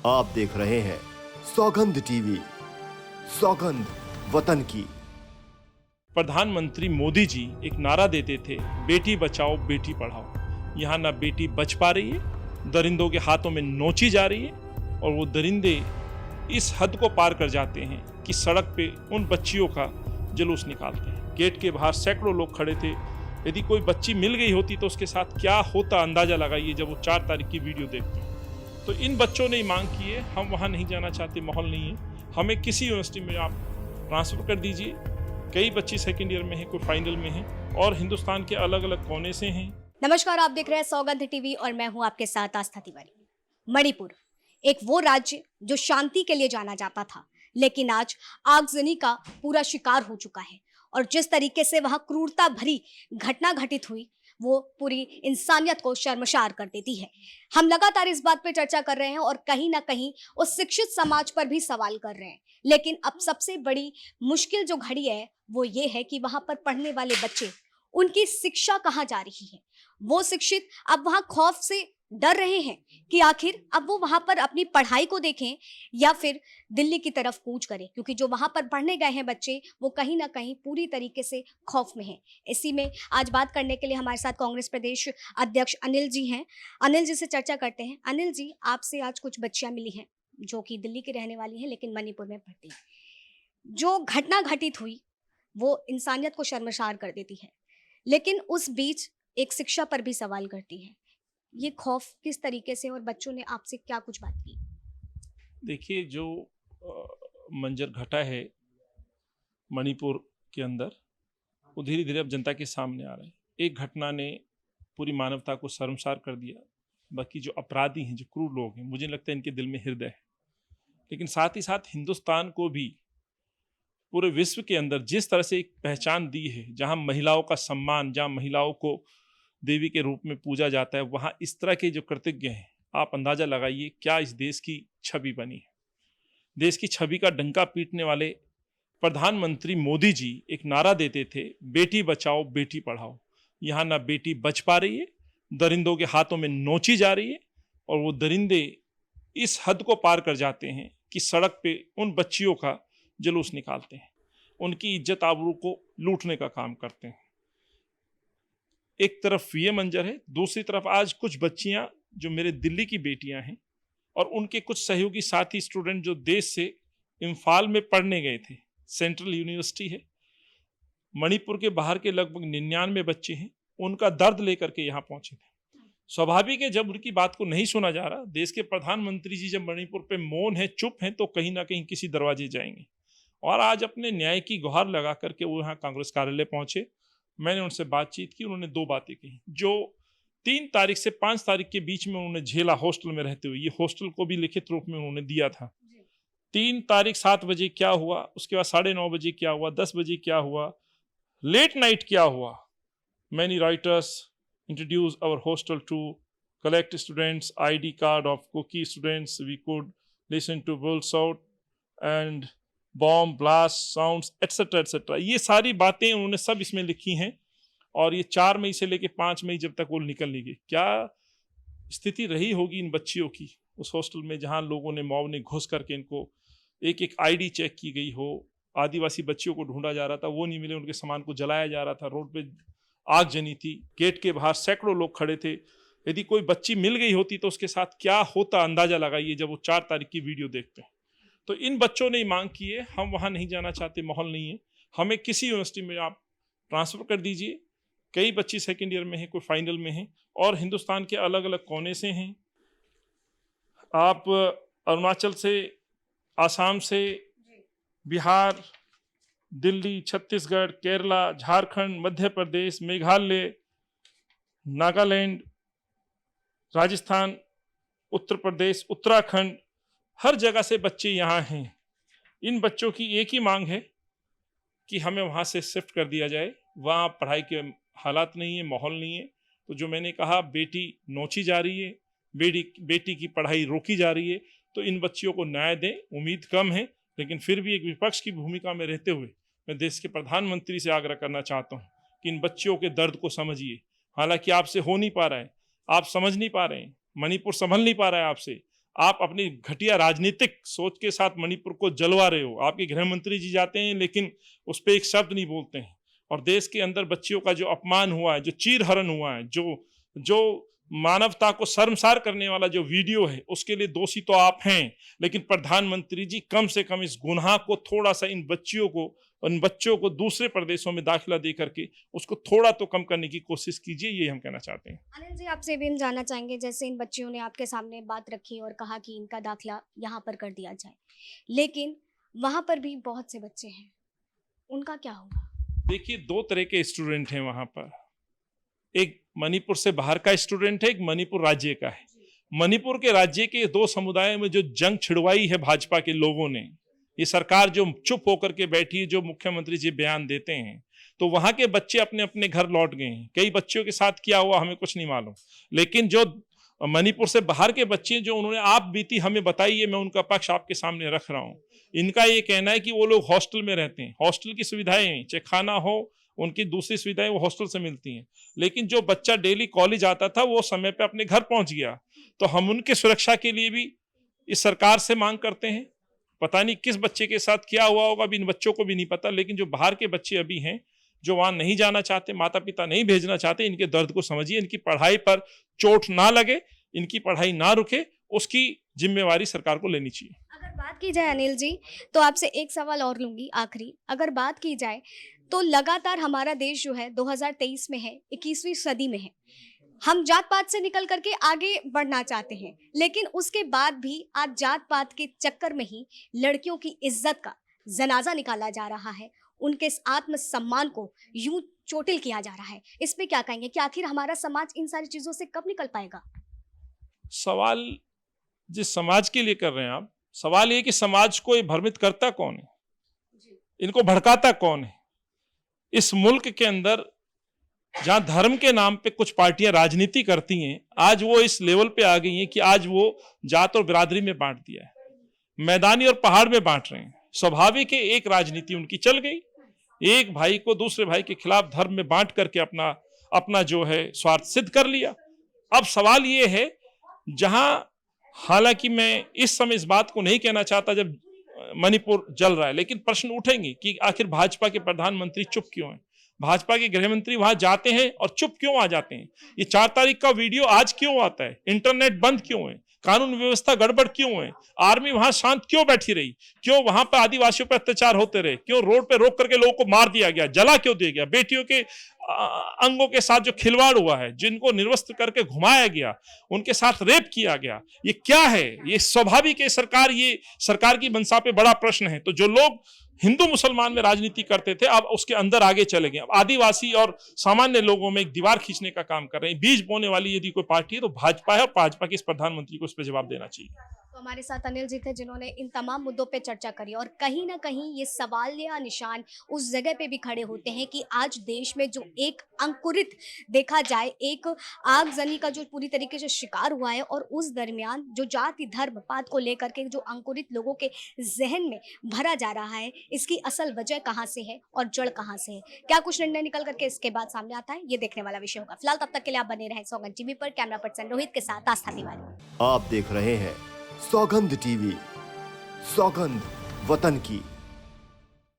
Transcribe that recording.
आप देख रहे हैं सौगंध टीवी, सौगंध वतन की। प्रधानमंत्री मोदी जी एक नारा देते थे, बेटी बचाओ बेटी पढ़ाओ। यहाँ ना बेटी बच पा रही है, दरिंदों के हाथों में नोची जा रही है और वो दरिंदे इस हद को पार कर जाते हैं कि सड़क पे उन बच्चियों का जुलूस निकालते हैं। गेट के बाहर सैकड़ों लोग खड़े थे। यदि कोई बच्ची मिल गई होती तो उसके साथ क्या होता अंदाजा लगाइए जब वो 4 तारीख की वीडियो देखते हैं। तो इन बच्चों ने मांग की है, हम वहाँ नहीं जाना चाहते, माहौल नहीं है, हमें किसी यूनिवर्सिटी में आप ट्रांसफ़र कर दीजिए। कई बच्चे सेकेंड ईयर में हैं, कोई फाइनल में हैं और हिंदुस्तान के अलग अलग कोने से हैं। नमस्कार, आप देख रहे हैं सौगंध टीवी और मैं हूं आपके साथ आस्था तिवारी। मणिपुर एक वो राज्य जो शांति के लिए जाना जाता था, लेकिन आज आगजनी का पूरा शिकार हो चुका है और जिस तरीके से वहां क्रूरता भरी घटना घटित हुई वो पूरी इंसानियत को शर्मसार कर देती है। हम लगातार इस बात पे चर्चा कर रहे हैं और कहीं ना कहीं उस शिक्षित समाज पर भी सवाल कर रहे हैं, लेकिन अब सबसे बड़ी मुश्किल जो घड़ी है वो ये है कि वहां पर पढ़ने वाले बच्चे, उनकी शिक्षा कहाँ जा रही है। वो शिक्षित अब वहां खौफ से डर रहे हैं कि आखिर अब वो वहां पर अपनी पढ़ाई को देखें या फिर दिल्ली की तरफ कूच करें, क्योंकि जो वहां पर पढ़ने गए हैं बच्चे वो कहीं ना कहीं पूरी तरीके से खौफ में हैं। इसी में आज बात करने के लिए हमारे साथ कांग्रेस प्रदेश अध्यक्ष अनिल जी हैं। अनिल जी से चर्चा करते हैं। अनिल जी, आपसे आज कुछ बच्चियां मिली हैं जो कि दिल्ली की रहने वाली हैं लेकिन मणिपुर में पढ़ती हैं। जो घटना घटित हुई वो इंसानियत को शर्मसार कर देती है, लेकिन उस बीच एक शिक्षा पर भी सवाल करती है। ये खौफ किस तरीके से, और बच्चों ने आपसे क्या कुछ बात की? देखिए, जो मंजर घटा है मणिपुर के अंदर, वो धीरे धीरे अब जनता के सामने आ रहा है। एक घटना ने पूरी मानवता को शर्मसार कर दिया। बाकी जो अपराधी हैं, जो क्रूर लोग हैं, मुझे लगता है इनके दिल में हृदय है। लेकिन साथ ही साथ हिंदुस्तान को भी पूरे विश्व के अंदर जिस तरह से एक पहचान दी है, जहां महिलाओं का सम्मान, जहां महिलाओं को देवी के रूप में पूजा जाता है, वहां इस तरह के जो कृतज्ञ हैं, आप अंदाजा लगाइए क्या इस देश की छवि बनी है। देश की छवि का डंका पीटने वाले प्रधानमंत्री मोदी जी एक नारा देते थे, बेटी बचाओ बेटी पढ़ाओ। यहाँ ना बेटी बच पा रही है, दरिंदों के हाथों में नोची जा रही है और वो दरिंदे इस हद को पार कर जाते हैं कि सड़क पे उन बच्चियों का जुलूस निकालते हैं, उनकी इज्जत आबरू को लूटने का काम करते हैं। एक तरफ ये मंजर है, दूसरी तरफ आज कुछ बच्चियां जो मेरे दिल्ली की बेटियां हैं और उनके कुछ सहयोगी साथी स्टूडेंट जो देश से इम्फाल में पढ़ने गए थे, सेंट्रल यूनिवर्सिटी है, मणिपुर के बाहर के लगभग 99 बच्चे हैं, उनका दर्द लेकर के यहाँ पहुंचे थे। स्वाभाविक है, जब उनकी बात को नहीं सुना जा रहा, देश के प्रधानमंत्री जी जब मणिपुर पे मौन है, चुप हैं, तो कहीं ना कहीं किसी दरवाजे जाएंगे। और आज अपने न्याय की गुहार लगा करके वो यहाँ कांग्रेस कार्यालय पहुंचे। मैंने उनसे बातचीत की, उन्होंने 2 बातें कही जो 3 तारीख से 5 तारीख के बीच में उन्होंने झेला हॉस्टल में रहते हुए। ये हॉस्टल को भी लिखित रूप में उन्होंने दिया था। 3 तारीख 7 बजे क्या हुआ, उसके बाद 9:30 बजे क्या हुआ, 10 बजे क्या हुआ, लेट नाइट क्या हुआ। Many rioters introduce our hostel to collect students ID card of Kuki students, we could listen to bulls out and bomb blast sounds etcetera etcetera. ये सारी बातें उन्होंने सब इसमें लिखी हैं और ये 4 मई से लेके 5 मई जब तक वो निकल नहीं गई। क्या स्थिति रही होगी इन बच्चियों की उस हॉस्टल में, जहां लोगों ने, मॉब ने घुस करके इनको एक एक ID चेक की गई हो। आदिवासी बच्चियों को ढूंढा जा रहा था, वो नहीं मिले, उनके सामान को जलाया जा रहा था, रोड पे आग जनी थी। गेट के बाहर सैकड़ों लोग खड़े थे। यदि कोई बच्ची मिल गई होती तो उसके साथ क्या होता अंदाजा लगाइए जब वो 4 तारीख की वीडियो देखते हैं। तो इन बच्चों ने मांग की है, हम वहाँ नहीं जाना चाहते, माहौल नहीं है, हमें किसी यूनिवर्सिटी में आप ट्रांसफ़र कर दीजिए। कई बच्चे सेकेंड ईयर में हैं, कोई फाइनल में हैं और हिंदुस्तान के अलग अलग कोने से हैं। आप अरुणाचल से, आसाम से, बिहार, दिल्ली, छत्तीसगढ़, केरला, झारखंड, मध्य प्रदेश, मेघालय, नागालैंड, राजस्थान, उत्तर प्रदेश, उत्तराखंड, हर जगह से बच्चे यहाँ हैं। इन बच्चों की एक ही मांग है कि हमें वहाँ से शिफ्ट कर दिया जाए, वहाँ पढ़ाई के हालात नहीं है, माहौल नहीं है। तो जो मैंने कहा, बेटी नोची जा रही है, बेटी की पढ़ाई रोकी जा रही है, तो इन बच्चियों को न्याय दें। उम्मीद कम है, लेकिन फिर भी एक विपक्ष की भूमिका में रहते हुए मैं देश के प्रधानमंत्री से आग्रह करना चाहता हूँ कि इन बच्चियों के दर्द को समझिए। हालांकि आपसे हो नहीं पा रहा है, आप समझ नहीं पा रहे हैं, मणिपुर संभल नहीं पा रहा है आपसे, आप अपनी घटिया राजनीतिक सोच के साथ मणिपुर को जलवा रहे हो। आपके गृह मंत्री जी जाते हैं लेकिन उस पर एक शब्द नहीं बोलते हैं। और देश के अंदर बच्चियों का जो अपमान हुआ है, जो चीरहरण हुआ है, जो मानवता को शर्मसार करने वाला जो वीडियो है, उसके लिए दोषी तो आप हैं। लेकिन प्रधानमंत्री जी कम से कम इस गुनाह को थोड़ा सा, उन बच्चों को दूसरे प्रदेशों में दाखिला दे करके उसको थोड़ा तो कम करने की कोशिश कीजिए, ये हम कहना चाहते हैं। अनिल जी, आपसे भी हम जानना चाहेंगे, जैसे इन बच्चियों ने आपके सामने बात रखी और कहा कि इनका दाखिला यहाँ पर कर दिया जाए, लेकिन वहाँ पर भी बहुत से बच्चे हैं, उनका क्या होगा? देखिए, दो तरह के स्टूडेंट हैं वहाँ पर। एक मणिपुर से बाहर का स्टूडेंट है, एक मणिपुर राज्य का है। मणिपुर के राज्य के दो समुदायों में जो जंग छिड़वाई है भाजपा के लोगों ने, ये सरकार जो चुप होकर के बैठी है, जो मुख्यमंत्री जी बयान देते हैं, तो वहां के बच्चे अपने अपने घर लौट गए हैं। कई बच्चों के साथ क्या हुआ हमें कुछ नहीं मालूम, लेकिन जो मणिपुर से बाहर के बच्चे जो उन्होंने आप बीती हमें बताई है, मैं उनका पक्ष आपके सामने रख रहा हूँ। इनका ये कहना है कि वो लोग हॉस्टल में रहते हैं, हॉस्टल की सुविधाएं, चाहे खाना हो, उनकी दूसरी सुविधाएं वो हॉस्टल से मिलती हैं। लेकिन जो बच्चा डेली कॉलेज आता था वो समय पे अपने घर पहुंच गया। तो हम उनके सुरक्षा के लिए भी इस सरकार से मांग करते हैं। पता नहीं किस बच्चे के साथ क्या हुआ होगा, अभी इन बच्चों को भी नहीं पता। लेकिन जो बाहर के बच्चे अभी हैं, जो वहां नहीं जाना चाहते, माता पिता नहीं भेजना चाहते, इनके दर्द को समझिए। इनकी पढ़ाई पर चोट ना लगे, इनकी पढ़ाई ना रुके, उसकी जिम्मेवारी सरकार को लेनी चाहिए। अगर बात की जाए अनिल जी, तो आपसे एक सवाल और लूंगी आखिरी। अगर बात की जाए तो लगातार हमारा देश जो है 2023 में है, 21वीं सदी में है। हम जात पात से निकल करके आगे बढ़ना चाहते हैं, लेकिन उसके बाद भी आज जात पात के चक्कर में ही लड़कियों की इज्जत का जनाजा निकाला जा रहा है, उनके आत्मसम्मान को यूं चोटिल किया जा रहा है। इस पे क्या कहेंगे कि आखिर हमारा समाज इन सारी चीजों से कब निकल पाएगा? सवाल जिस समाज के लिए कर रहे हैं आप, सवाल ये कि समाज को ये भ्रमित करता कौन है, इनको भड़काता कौन है? इस मुल्क के अंदर जहां धर्म के नाम पे कुछ पार्टियां राजनीति करती हैं, आज वो इस लेवल पे आ गई हैं कि आज वो जात और बिरादरी में बांट दिया है, मैदानी और पहाड़ में बांट रहे हैं। स्वाभाविक है, एक राजनीति उनकी चल गई, एक भाई को दूसरे भाई के खिलाफ धर्म में बांट करके अपना जो है स्वार्थ सिद्ध कर लिया। अब सवाल ये है, जहां हालांकि मैं इस समय इस बात को नहीं कहना चाहता जब मणिपुर जल रहा है, लेकिन प्रश्न उठेंगे कि आखिर भाजपा के प्रधानमंत्री चुप क्यों हैं? भाजपा के गृह मंत्री वहां जाते हैं और चुप क्यों आ जाते हैं? ये 4 तारीख का वीडियो आज क्यों आता है? इंटरनेट बंद क्यों है? कानून व्यवस्था गड़बड़ क्यों है? आर्मी वहां शांत क्यों बैठी रही? क्यों वहां पर आदिवासियों पर अत्याचार होते रहे? क्यों रोड पे रोक करके लोगों को मार दिया गया, जला क्यों दिया गया? बेटियों के अंगों के साथ जो खिलवाड़ हुआ है, जिनको निर्वस्त्र करके घुमाया गया, उनके साथ रेप किया गया, ये क्या है? ये स्वाभाविक है, ये सरकार की मंशा पे बड़ा प्रश्न है। तो जो लोग हिंदू मुसलमान में राजनीति करते थे, अब उसके अंदर आगे चले गए। अब आदिवासी और सामान्य लोगों में एक दीवार खींचने का काम कर रहे हैं। बीज बोने वाली यदि कोई पार्टी है तो भाजपा है, और भाजपा के इस प्रधानमंत्री को इस पर जवाब देना चाहिए। तो हमारे साथ अनिल जी थे, जिन्होंने इन तमाम मुद्दों पे चर्चा करी, और कहीं ना कहीं ये सवाल या निशान उस जगह पे भी खड़े होते हैं कि आज देश में जो एक अंकुरित देखा जाए, एक आगजनी का जो पूरी तरीके से शिकार हुआ है, और उस दरमियान जो जाति धर्म पात को लेकर के जो अंकुरित लोगों के जहन में भरा जा रहा है, इसकी असल वजह कहाँ से है और जड़ कहाँ से है? क्या कुछ निर्णय निकल करके इसके बाद सामने आता है, ये देखने वाला विषय होगा। फिलहाल तब तक के लिए आप बने रहें सौगंध टीवी पर। कैमरा पर्सन रोहित के साथ आस्था तिवारी। आप देख रहे हैं सौगंध टीवी, सौगंध वतन की।